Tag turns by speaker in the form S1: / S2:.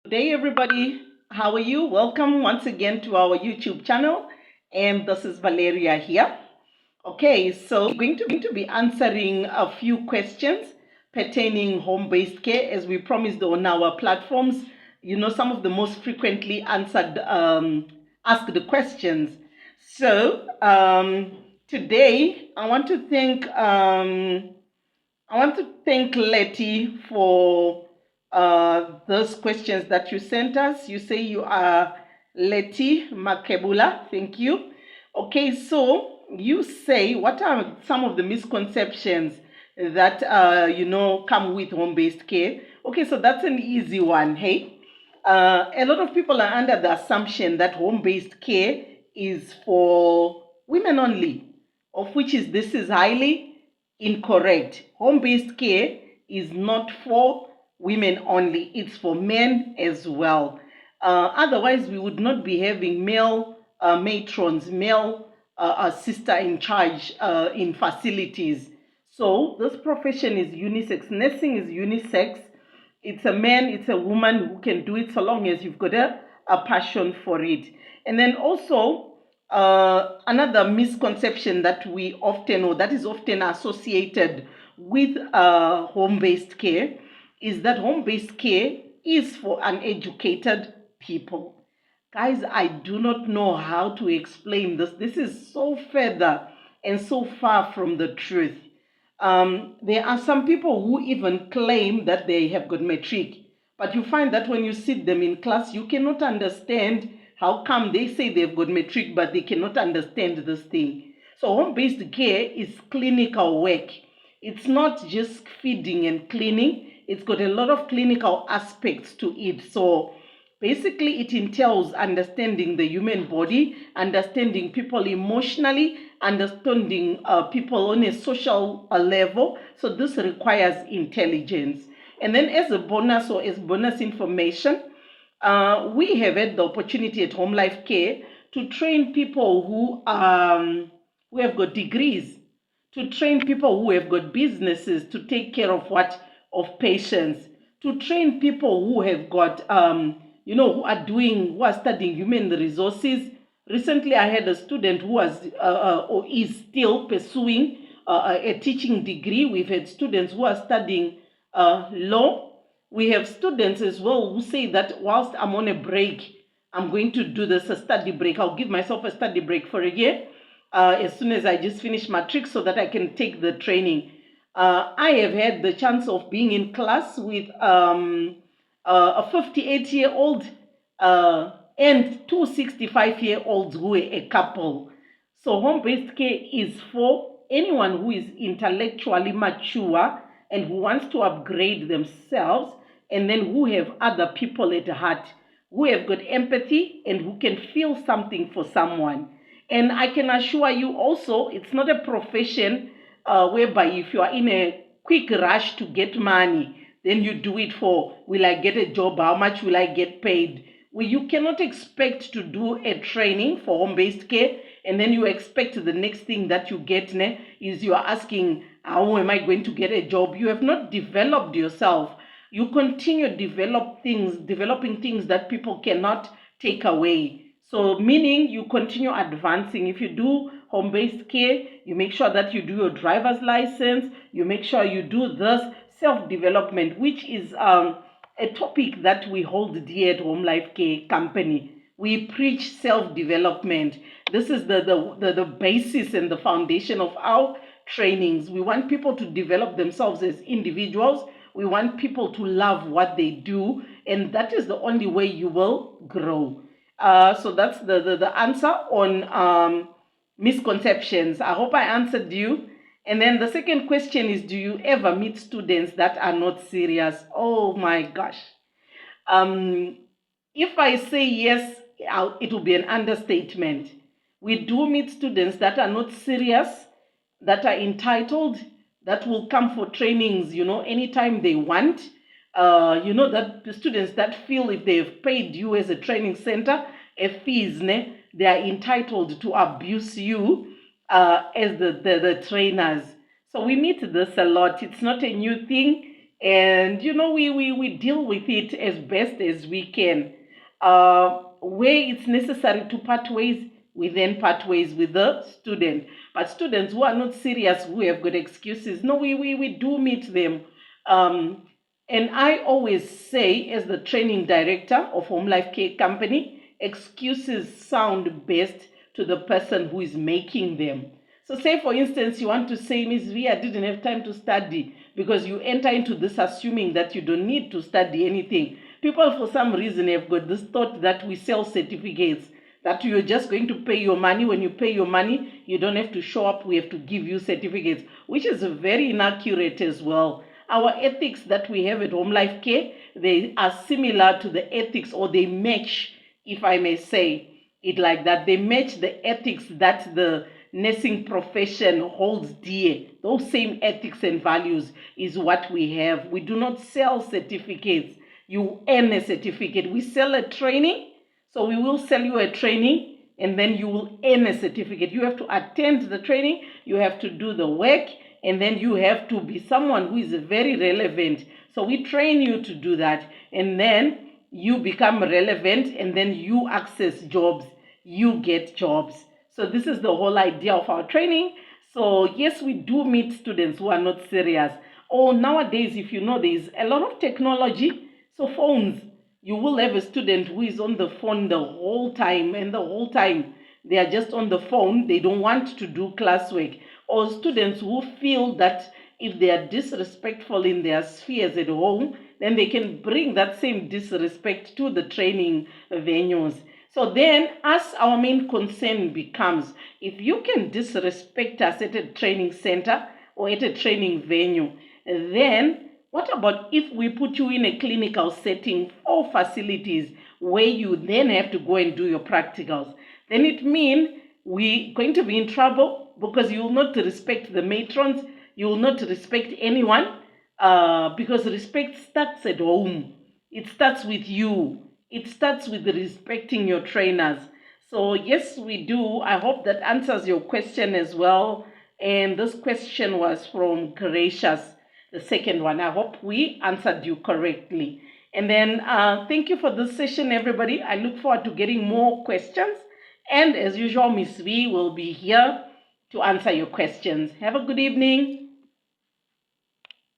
S1: Good day, everybody. How are you? Welcome once again to our YouTube channel. And this is Valeria here. Okay, so we're going to be answering a few questions pertaining home-based care as we promised on our platforms. Some of the most frequently answered asked questions. So today I want to thank Letty for those questions that you sent us. You say you are Letty Makebula. Thank you. Okay, so you say, what are some of the misconceptions that come with home-based care? Okay, so that's an easy one. Hey, a lot of people are under the assumption that home-based care is for women only, of which this is highly incorrect. Home-based care is not for women only, it's for men as well. Otherwise, we would not be having male matrons, male sister in charge in facilities. So this profession is unisex. Nursing is unisex. It's a man, it's a woman who can do it so long as you've got a passion for it. And then also, another misconception that we often, or that is often associated with home-based care, is that home-based care is for uneducated people. Guys, I do not know how to explain this. This is so further and so far from the truth. There are some people who even claim that they have got matric, but you find that when you sit them in class, you cannot understand how come they say they've got matric, but they cannot understand this thing. So home-based care is clinical work. It's not just feeding and cleaning. It's got a lot of clinical aspects to it. So basically, it entails understanding the human body, understanding people emotionally, understanding people on a social level. So this requires intelligence. And then as a bonus, or as bonus information, we have had the opportunity at Home Life Care to train people who have got degrees, to train people who have got businesses to take care of of patients, to train people who have got who are studying human resources. Recently, I had a student who was or is still pursuing a teaching degree. We've had students who are studying law. We have students as well who say that whilst I'm on a break, I'm going to do a study break. I'll give myself a study break for a year as soon as I just finish matric so that I can take the training. I have had the chance of being in class with a 58-year-old and two 65-year-olds who are a couple. So home-based care is for anyone who is intellectually mature and who wants to upgrade themselves, and then who have other people at heart, who have got empathy and who can feel something for someone. And I can assure you also, it's not a profession whereby if you are in a quick rush to get money, then you do it for, will I get a job? How much will I get paid? Well, you cannot expect to do a training for home-based care and then you expect the next thing that you get is you are asking, how am I going to get a job? You have not developed yourself. You continue developing things that people cannot take away. So meaning you continue advancing. If you do home-based care, you make sure that you do your driver's license, you make sure you do this self-development, which is a topic that we hold dear at Home Life Care Company. We preach self-development. This is the basis and the foundation of our trainings. We want people to develop themselves as individuals. We want people to love what they do, and that is the only way you will grow. So that's the answer on misconceptions. I hope I answered you. And then the second question is, do you ever meet students that are not serious? Oh my gosh. If I say yes, it will be an understatement. We do meet students that are not serious, that are entitled, that will come for trainings, anytime they want. That the students that feel if they've paid you as a training center a fees, they are entitled to abuse you as the trainers. So we meet this a lot. It's not a new thing. And we deal with it as best as we can. Where it's necessary to part ways, we then part ways with the student. But students who are not serious, who have got excuses, no, we do meet them. um, and I always say, as the training director of Home Life Care Company, excuses sound best to the person who is making them. So say, for instance, you want to say, Ms. V, I didn't have time to study, because you enter into this assuming that you don't need to study anything. People, for some reason, have got this thought that we sell certificates, that you're just going to pay your money. When you pay your money, you don't have to show up. We have to give you certificates, which is very inaccurate as well. Our ethics that we have at Home Life Care, they are similar to the ethics, or they match, if I may say it like that. They match the ethics that the nursing profession holds dear. Those same ethics and values is what we have. We do not sell certificates. You earn a certificate. We sell a training. So we will sell you a training, and then you will earn a certificate. You have to attend the training, you have to do the work, and then you have to be someone who is very relevant. So we train you to do that, and then you become relevant, and then you access jobs, you get jobs. So this is the whole idea of our training. So yes, we do meet students who are not serious. Or nowadays, if you know, there's a lot of technology. So phones, you will have a student who is on the phone the whole time, and the whole time they are just on the phone. They don't want to do classwork. Or students who feel that if they are disrespectful in their spheres at home, then they can bring that same disrespect to the training venues. So then, as our main concern becomes, if you can disrespect us at a training center or at a training venue, then what about if we put you in a clinical setting or facilities where you then have to go and do your practicals? Then it means we're going to be in trouble, because you will not respect the matrons, you will not respect anyone, because respect starts at home. It starts with you. It starts with respecting your trainers. So yes, we do. I hope that answers your question as well. And this question was from Gracious, the second one. I hope we answered you correctly. And then thank you for this session, everybody. I look forward to getting more questions. And as usual, Miss V will be here to answer your questions. Have a good evening.